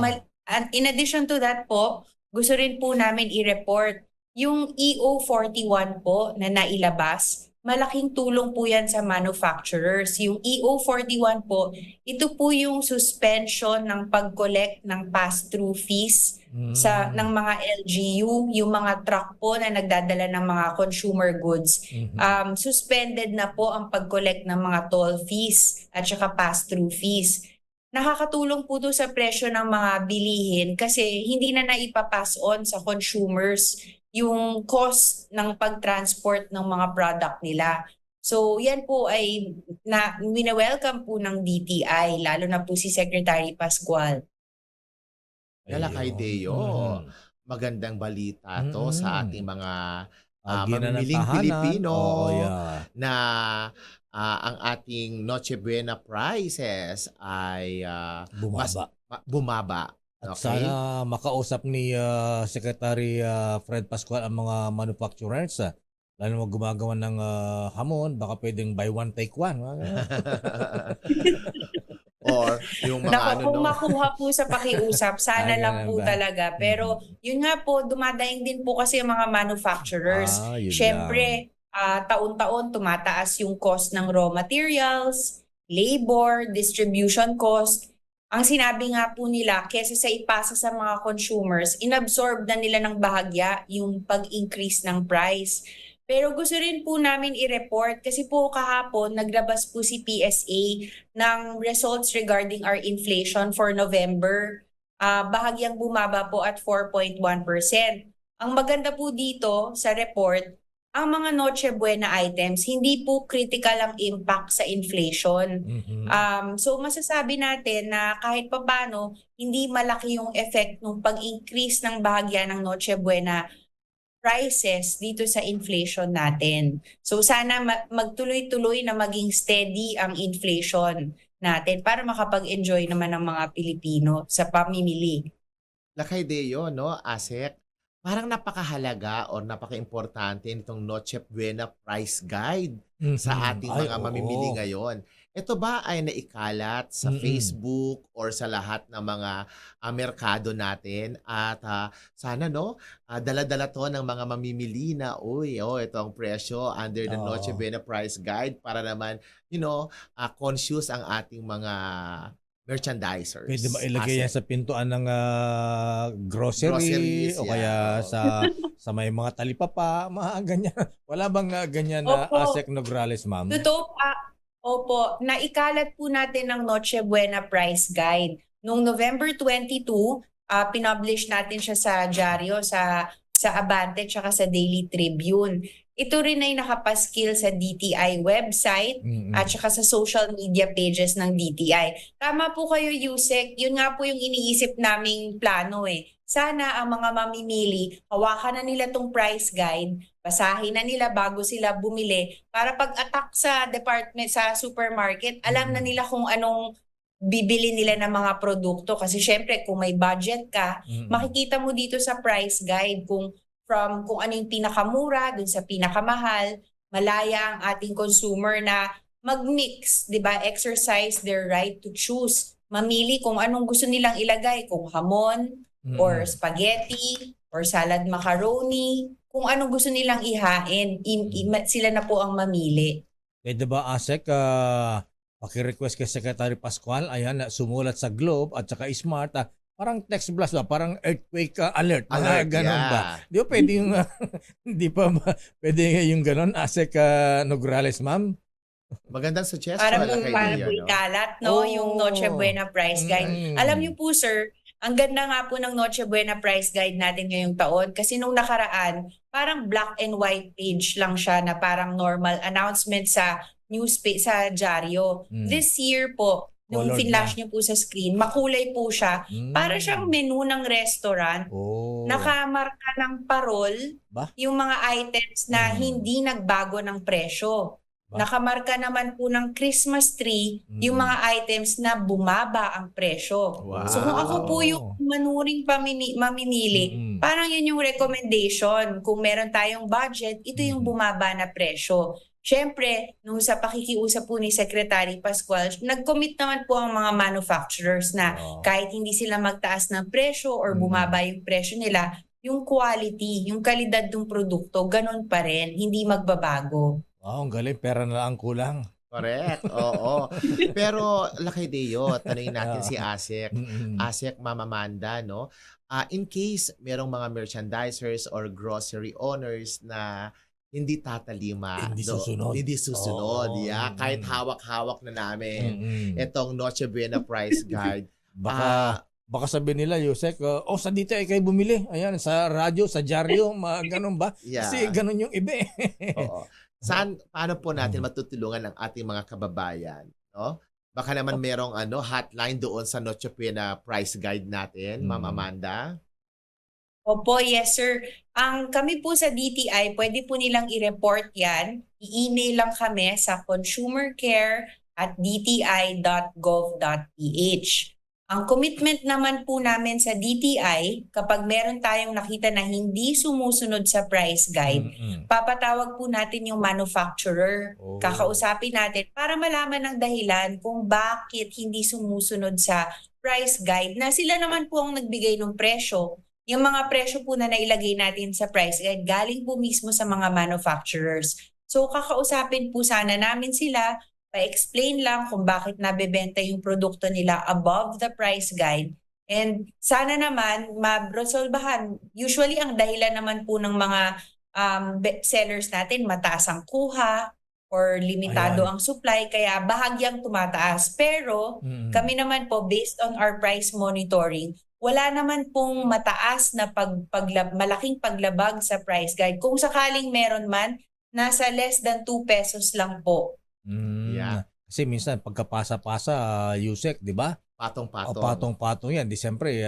in addition to that po, gusto rin po namin i-report yung EO41 po na nailabas. Malaking tulong po yan sa manufacturers. Yung EO41 po, ito po yung suspension ng pag-collect ng pass-through fees ng mga LGU, yung mga truck po na nagdadala ng mga consumer goods. Suspended na po ang pag-collect ng mga toll fees at saka pass-through fees. Nakakatulong po ito sa presyo ng mga bilihin kasi hindi na naipapass on sa consumers yung cost ng pag-transport ng mga product nila. So yan po ay wina-welcome po ng DTI, lalo na po si Secretary Pascual.
Lakay Deo, magandang balita to sa ating mga mamiling Pilipino na ang ating Noche Buena prices ay bumaba.
At sana makausap ni Secretary Fred Pascual ang mga manufacturers. Lalo mo gumagawa ng hamon, baka pwedeng buy one, take one.
Or yung mga
kung makuha po sa pakiusap, sana lang po talaga. Pero yun nga po, dumadaing din po kasi ang mga manufacturers. Siyempre, taon-taon tumataas yung cost ng raw materials, labor, distribution cost. Ang sinabi nga po nila, kesa sa ipasa sa mga consumers, inabsorb na nila ng bahagya yung pag-increase ng price. Pero gusto rin po namin i-report kasi po kahapon naglabas po si PSA ng results regarding our inflation for November. Bahagyang bumaba po at 4.1%. Ang maganda po dito sa report, ang mga Noche Buena items, hindi po critical ang impact sa inflation. So masasabi natin na kahit papano, hindi malaki yung effect ng pag-increase ng bahagya ng Noche Buena prices dito sa inflation natin. So sana magtuloy-tuloy na maging steady ang inflation natin para makapag-enjoy naman ng mga Pilipino sa pamimili.
Lakay Deo, no, Asek, parang napakahalaga o napaka-importante nitong Noche Buena Price Guide sa ating
Ay,
mga
oo.
mamimili ngayon. Ito ba ay naikalat sa Facebook or sa lahat ng mga merkado natin? At sana no, dala-dala to ng mga mamimili na, ito ang presyo under the Noche
Oo.
Buena Price Guide para naman, conscious ang ating mga merchandisers.
Pwede ba ilagay yan
Asek.
sa pintuan ng grocery
Groceries,
o
yeah.
kaya sa may mga talipapa, mga ganyan. Wala bang ganyan na
Opo.
Asek Nograles, ma'am?
Totoo, opo, naikalat po natin ang Noche Buena Price Guide. Noong November 22, pinublish natin siya sa dyaryo, sa Abante, tsaka sa Daily Tribune. Ito rin ay nakapaskil sa DTI website at saka sa social media pages ng DTI. Tama po kayo, Yusek. Yun nga po yung iniisip naming plano eh. Sana ang mga mamimili, hawakan na nila tong price guide, basahin na nila bago sila bumili para pag-attack sa department, sa supermarket, alam na nila kung anong bibili nila ng mga produkto. Kasi syempre, kung may budget ka, makikita mo dito sa price guide kung ano yung pinakamura dun sa pinakamahal, malaya ang ating consumer na mag-mix, 'di ba? Exercise their right to choose. Mamili kung anong gusto nilang ilagay, kung hamon or spaghetti or salad macaroni, kung anong gusto nilang ihain, sila na po ang mamili.
Pwede ba, Asek, paki-request kay Secretary Pascual, ayan, sumulat sa Globe at saka Smart, parang text blast ba? Parang earthquake alert.
Alert,
Ganon
yeah.
ba? Di ba pwede yung, hindi pa ba, pwede yung ganon, Asek Nograles, ma'am?
Magandang suggestion.
Para
Lakay
para
Deo,
po
no?
ikalat, no? Yung Noche Buena Price Guide. Alam niyo po, sir, ang ganda nga po ng Noche Buena Price Guide natin ngayong taon kasi nung nakaraan, parang black and white page lang siya na parang normal announcement sa sa dyaryo. This year po, nung
Colored
finlash
na.
niyo po sa screen, makulay po siya. Para siyang menu ng restaurant.
Oh.
Nakamarka ng parol
Ba?
yung mga items na hindi nagbago ng presyo.
Ba?
Nakamarka naman po ng Christmas tree yung mga items na bumaba ang presyo.
Wow.
So kung ako po yung manuring mamimili, parang yun yung recommendation. Kung meron tayong budget, ito yung bumaba na presyo. Siyempre, nung sa pakikiusap po ni Secretary Pascual, nag-commit naman po ang mga manufacturers na kahit hindi sila magtaas ng presyo or bumaba yung presyo nila, yung quality, yung kalidad ng produkto, ganun pa rin, hindi magbabago.
Wow, ang galing. Pera na lang ang kulang.
Correct, oo. Pero, Lakay Deo, tanungin natin si Asek. Asek, Mama Amanda, no? In case merong mga merchandisers or grocery owners na hindi tatalima.
Hindi
no?
susunod.
Hindi susunod,
Oo.
yeah. Kahit hawak-hawak na namin itong Noche Buena Price Guide.
Baka sabihin nila, Yusek, sa dito ay kayo bumili. Ayan, sa radyo, sa dyaryo, ganun ba?
Yeah.
Kasi ganun yung iba eh.
Oo. Paano po natin matutulungan ang ating mga kababayan, no? Baka naman merong hotline doon sa Noche Buena Price Guide natin, Ma'am Amanda.
Opo, yes sir. Kami po sa DTI, pwede po nilang i-report yan. I-email lang kami sa consumercare@dti.gov.ph. Ang commitment naman po namin sa DTI, kapag meron tayong nakita na hindi sumusunod sa price guide, papatawag po natin yung manufacturer.
Oh.
Kakausapin natin para malaman ng dahilan kung bakit hindi sumusunod sa price guide na sila naman po ang nagbigay ng presyo. Yung mga presyo po na nailagay natin sa price guide, galing po mismo sa mga manufacturers. So kakausapin po sana namin sila, pa-explain lang kung bakit nabebenta yung produkto nila above the price guide. And sana naman ma-resolbahan. Usually ang dahilan naman po ng mga sellers natin, mataas ang kuha or limitado ang supply, kaya bahagyang tumataas. Pero kami naman po, based on our price monitoring, wala naman pong mataas na malaking paglabag sa price guide. Kung sakaling meron man, nasa less than 2 pesos lang po.
Yeah.
Kasi minsan pagkapasa-pasa, Yusek, di ba?
Patong-patong.
Patong-patong yan. Di siyempre,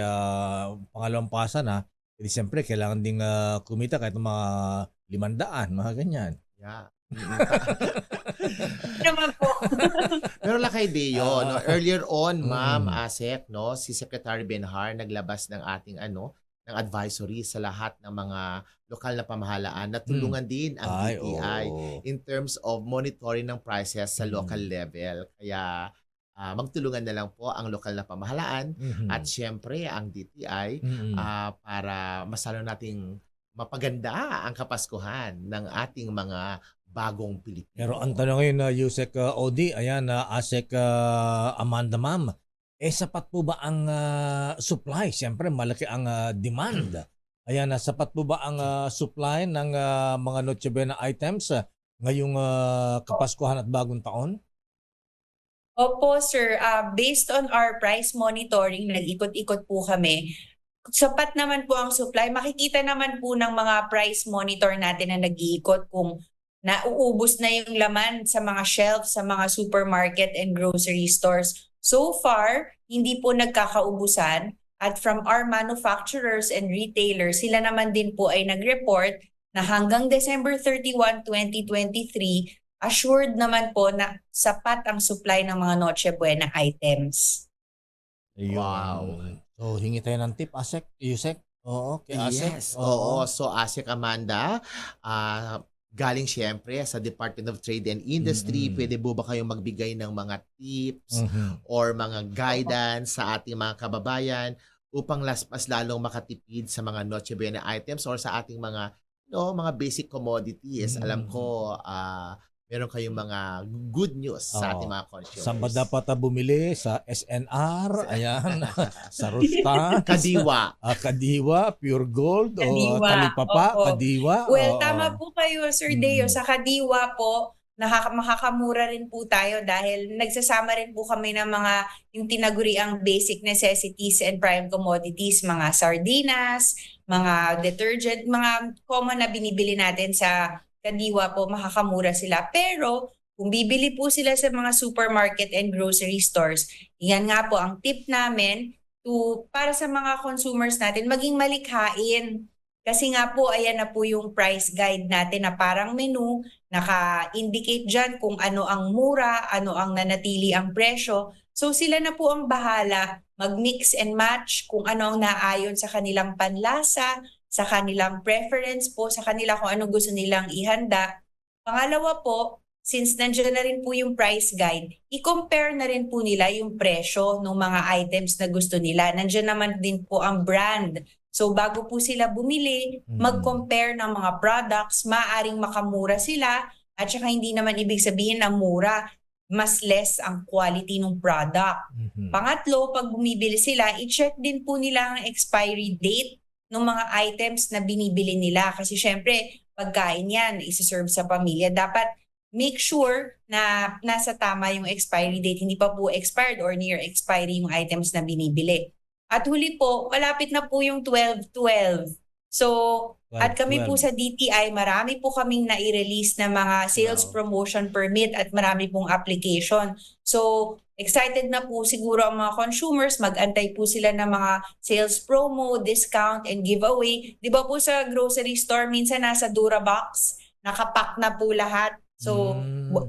pangalawang pasa na, di siyempre, kailangan ding kumita kahit mga 500, mga ganyan.
Yeah.
Naman po.
Pero lang kay Deo, no? Earlier on, Ma'am Asek, no, si Secretary Benhar naglabas ng ating ng advisory sa lahat ng mga lokal na pamahalaan na tulungan din ang DTI in terms of monitoring ng prices sa local level. Kaya magtulungan na lang po ang lokal na pamahalaan at syempre ang DTI para mas lalo nating mapaganda ang Kapaskuhan ng ating mga bagong Pilipino.
Pero ang tanong ngayon na Yusek Odi, ayan, Asek Amanda Ma'am, sapat po ba ang supply? Siyempre, malaki ang demand. Ayan, sapat po ba ang supply ng mga Noche Buena items ngayong Kapaskuhan at Bagong Taon?
Opo, sir. Based on our price monitoring, nag-ikot-ikot po kami. Sapat naman po ang supply. Makikita naman po ng mga price monitor natin na nag-iikot kung nauubos na yung laman sa mga shelves, sa mga supermarket and grocery stores. So far, hindi po nagkakaubusan. At from our manufacturers and retailers, sila naman din po ay nag-report na hanggang December 31, 2023, assured naman po na sapat ang supply ng mga Noche Buena items.
Wow.
So, hingi tayo ng tip, Asek, Yusek. Oo, kay Asek.
Yes. Oo. So, Asek Amanda, galing siyempre sa Department of Trade and Industry. Pwede po ba kayong magbigay ng mga tips or mga guidance sa ating mga kababayan upang mas lalong makatipid sa mga Noche Buena items or sa ating mga mga basic commodities? Alam ko meron kayong mga good news sa ating mga consumers.
Saan ba dapat bumili? Sa SNR, ayan, sa Rustan,
Kadiwa.
Kadiwa, Pure Gold, o
Kadiwa,
Talipapa,
opo.
Kadiwa.
Well, tama po kayo, Sir Deo. Sa Kadiwa po, makakamura rin po tayo dahil nagsasama rin po kami ng mga yung tinaguriang basic necessities and prime commodities, mga sardinas, mga detergent, mga common na binibili natin sa Kadiwa po, makakamura sila. Pero kung bibili po sila sa mga supermarket and grocery stores, yan nga po ang tip namin para sa mga consumers natin, maging malikhain. Kasi nga po, ayan na po yung price guide natin na parang menu, naka-indicate dyan kung ano ang mura, ano ang nanatili ang presyo. So sila na po ang bahala mag-mix and match kung ano ang naayon sa kanilang panlasa, sa kanilang preference po, sa kanila kung ano gusto nilang ihanda. Pangalawa po, since nandiyan na rin po yung price guide, i-compare na rin po nila yung presyo ng mga items na gusto nila. Nandiyan naman din po ang brand. So bago po sila bumili, mag-compare ng mga products, maaaring makamura sila at saka hindi naman ibig sabihin na mura, mas less ang quality ng product. Pangatlo, pag bumibili sila, i-check din po nila ang expiry date ng mga items na binibili nila. Kasi syempre, pagkain yan, isa-serve sa pamilya. Dapat make sure na nasa tama yung expiry date. Hindi pa po expired or near expiry yung items na binibili. At huli po, malapit na po yung 12/12. So, at kami po sa DTI, marami po kaming nai-release na mga sales promotion permit at marami pong application. So, excited na po siguro ang mga consumers, mag-antay po sila ng mga sales promo, discount, and giveaway. Di ba po sa grocery store, minsan nasa Durabox, nakapack na po lahat. So,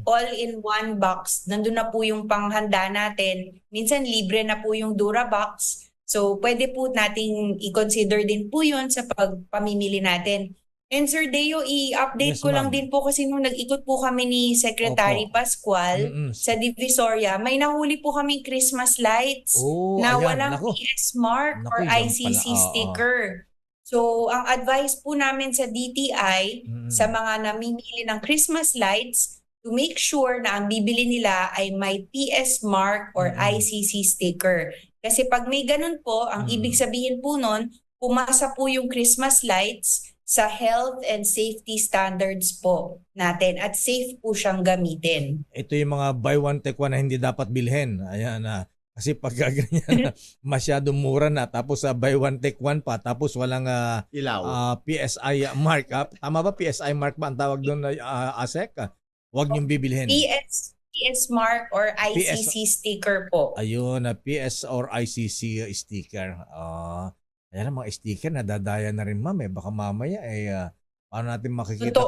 all in one box, nandun na po yung panghanda natin. Minsan libre na po yung Durabox. So, pwede po nating i-consider din po yun sa pagpamimili natin. And Sir Deo, i-update ko lang din po kasi nung nag-ikot po kami ni Secretary Pascual sa Divisoria, may nahuli po kaming Christmas lights na walang PS mark or ICC sticker. So, ang advice po namin sa DTI sa mga namimili ng Christmas lights, to make sure na ang bibili nila ay may PS mark or ICC sticker. Kasi pag may ganun po, ang ibig sabihin po nun, pumasa po yung Christmas lights sa health and safety standards po natin at safe po siyang gamitin.
Ito yung mga buy one take one na hindi dapat bilhin. Ayan na. Kasi pag ganyan, masyadong mura na. Tapos buy one, take one pa. Tapos walang
Ilaw.
PSI mark. Tama ba? PSI mark ba ang tawag doon, ASEC? Huwag niyong bibilhin.
PS mark or ICC sticker po.
Ayun, PS or ICC sticker. Ayan ang mga sticker, nadadaya na rin, ma'am. Baka mamaya, paano natin makikita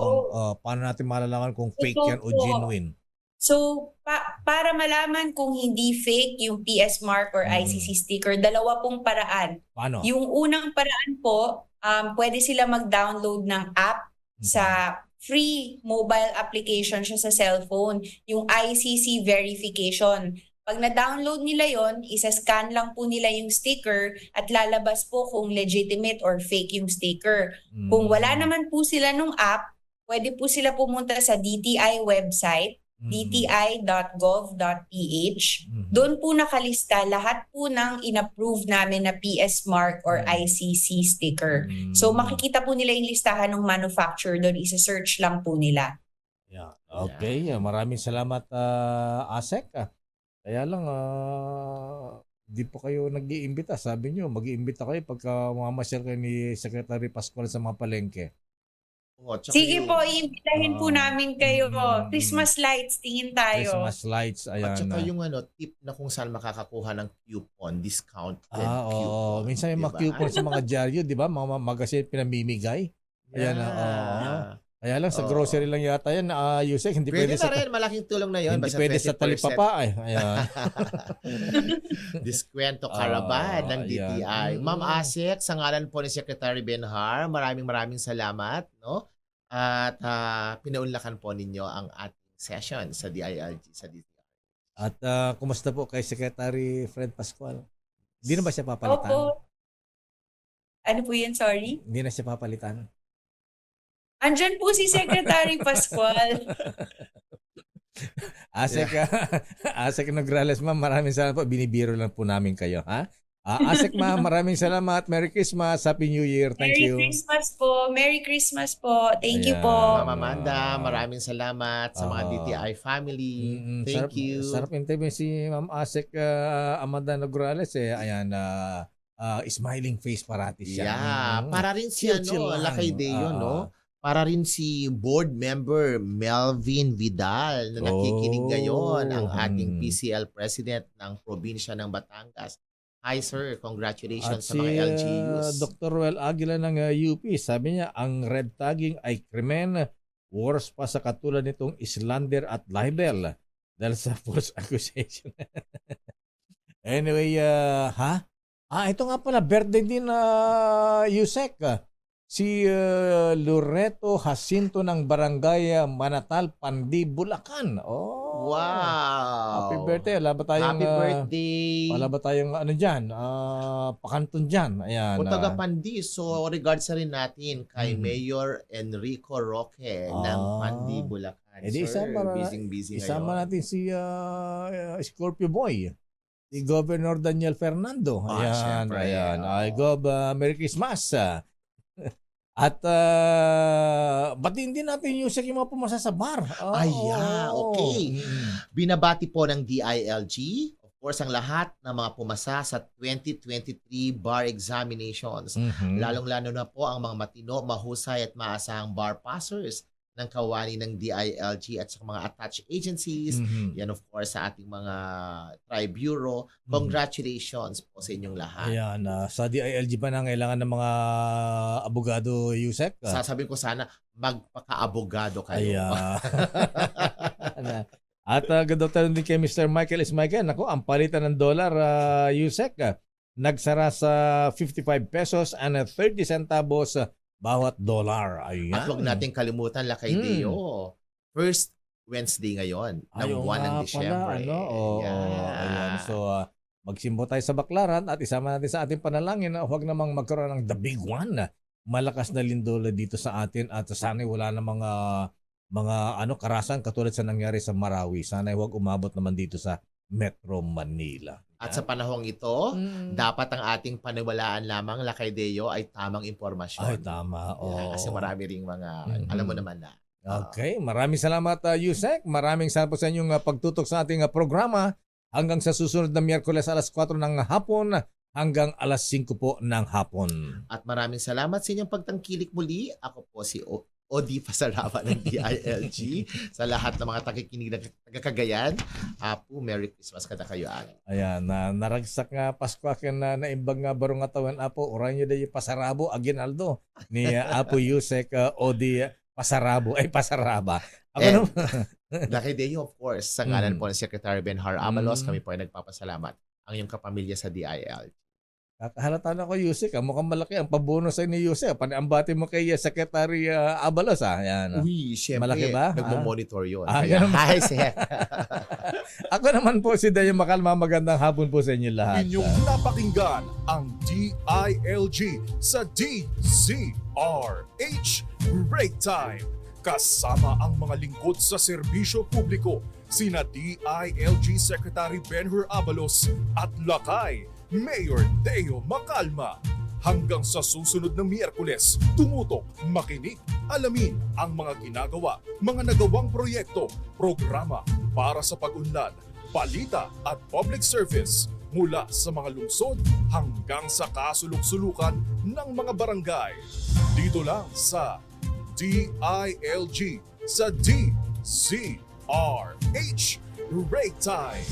paano natin malalaman kung fake yan o genuine?
So, para malaman kung hindi fake yung PS mark or ICC sticker, dalawa pong paraan.
Paano?
Yung unang paraan po, pwede sila mag-download ng app sa free mobile application siya sa cellphone, yung ICC verification. Pag na-download nila yon, isa-scan lang po nila yung sticker at lalabas po kung legitimate or fake yung sticker. Kung wala naman po sila nung app, pwede po sila pumunta sa DTI website, dti.gov.ph. Doon po nakalista lahat po ng inapprove namin na PS mark or ICC sticker. So makikita po nila yung listahan ng manufacturer doon, isa-search lang po nila.
Yeah. Okay, maraming salamat ASEC. Kaya lang di po kayo nag-iimbita. Sabi nyo, mag-iimbita kayo pagka mamasyal kayo ni Secretary Pascual sa mga palengke.
Sige po, iimbitahin po namin kayo. Christmas lights, tingin tayo.
Christmas lights, ayan.
At saka yung tip na kung saan makakakuha ng coupon, discount.
Oo. Minsan may mga coupon sa mga dyaryo, di ba? Mga magazine pinamimigay. Ayan, kaya lang sa grocery lang yata yan, Yusek, hindi pwede
na rin, malaking tulong na yun.
Hindi pwede sa talipapa. Ayan.
Diskwento Caravan ng DTI. Ma'am Asek, sa ngalan po ni Secretary Benhar, maraming salamat. No? At pinaunlakan po ninyo ang ating session sa DILG, sa DTI.
At kumusta po kay Secretary Fred Pascual? Hindi na ba siya papalitan?
Opo. Ano po yun, sorry?
Hindi na siya papalitan?
Andyan po si Secretary Pascual.
Asek Nograles, ma'am, maraming salamat po. Binibiro lang po namin kayo, ha? Asek, ma'am, maraming salamat. Merry Christmas. Happy New Year. Thank you.
Merry Christmas po. Merry Christmas po. Thank you po.
Ma'am Amanda, maraming salamat sa mga DTI family. Thank you.
Sarap interview si Ma'am Asek Amanda Nograles. Ayan, smiling face parati siya.
Yeah, para rin si Lakay Deo, no? Para rin si board member Melvin Vidal na nakikinig ngayon, ang ating PCL president ng probinsya ng Batangas. Hi sir, congratulations sa mga LGUs.
Dr. Ruel Aguila ng UP, sabi niya, ang red tagging ay krimen, worse pa sa katulad nitong slander at libel dahil sa false accusation. Anyway, ito nga pala, birthday din Yusek. Si Loreto Jacinto ng Barangay Manatal, Pandi, Bulacan. Oh.
Wow.
Happy birthday. Wala ba tayong,
Happy birthday.
Wala ba tayong dyan? Pakanton dyan. Ayan.
O taga Pandi. So regards na rin natin kay Mayor Enrico Roque ng Pandi, Bulacan. Sir, busy
isama
ngayon.
natin si Scorpio Boy. Si Governor Daniel Fernando. Ayan.
Syempre,
ayan. Gov, Merry Christmas. At batiin din natin yung mga pumasa sa bar.
Okay. Binabati po ng DILG, of course, ang lahat ng mga pumasa sa 2023 bar examinations. Lalong-lalo na po ang mga matino, mahusay at maasahang bar passers ng kawani ng DILG at sa mga attached agencies. Yan of course sa ating mga tri-bureau. Congratulations po sa inyong lahat.
Ayan, sa DILG pa na kailangan ng mga abogado, Yusek?
Sasabihin ko sana, magpaka-abogado kayo.
Ayan. At ganda tayo din kay Mr. Michael Ismagan. Naku, ang palitan ng dollar, Yusek, nagsara sa 55 pesos and 30 centavos bawat dollar. Ayan.
At huwag natin kalimutan, Lakay Deo. First Wednesday ngayon ng buwan ng Disyembre.
Ayan. So, magsimbo tayo sa Baklaran at isama natin sa ating panalangin na huwag namang magkaroon ng the big one. Malakas na lindol dito sa atin at sana'y wala na mga karasan katulad sa nangyari sa Marawi. Sana'y huwag umabot naman dito sa Metro Manila.
At sa panahong ito, dapat ang ating paniwalaan lamang, Lakay Deo, ay tamang impormasyon.
Ay, tama.
Kasi marami ring mga, alam mo naman na.
Okay, maraming salamat Yusek. Maraming salamat po sa inyong pagtutok sa ating programa. hanggang sa susunod na Miyerkules alas 4 ng hapon hanggang alas 5 po ng hapon.
At maraming salamat sa inyong pagtangkilik muli. Ako po si Odi Pasaraba ng DILG. Sa lahat ng mga takikinig ng taga-Cagayan, Apo, Merry Christmas kada kayo.
Ayan, naragsak nga Pasko akin na naimbang nga barong atawan Apo, oranyo da yung Pasarabo, Aguinaldo, ni Apo Yusek Odi Pasaraba. Ako
And,
naman.
Lucky day, of course, sa ngalan po ng Secretary Benhar Abalos, kami po ay nagpapasalamat ang iyong kapamilya sa DILG.
Kakahalata na ko, Yusek. Mukhang malaki ang pabono sa ni Yusek. Paniambati mo kay Secretary Abalos. Yan.
Uy, syempre,
Malaki ba?
nagmo-monitor yun.
Ganun ba?
Hi, Sek.
Ako naman po si Dayo Makalma. Magandang hapon po sa inyo lahat.
Inyong napakinggan ang DILG sa DZRH Break Time. Kasama ang mga lingkod sa serbisyo publiko, sina DILG Secretary Benhur Abalos at Lakay Mayor Deo Macalma. Hanggang sa susunod na Miyerkules, tumutok, makinig, alamin ang mga ginagawa, mga nagawang proyekto, programa para sa pag-unlad, balita at public service mula sa mga lungsod hanggang sa kasulok-sulukan ng mga barangay. Dito lang sa DILG sa DZRH Break Time.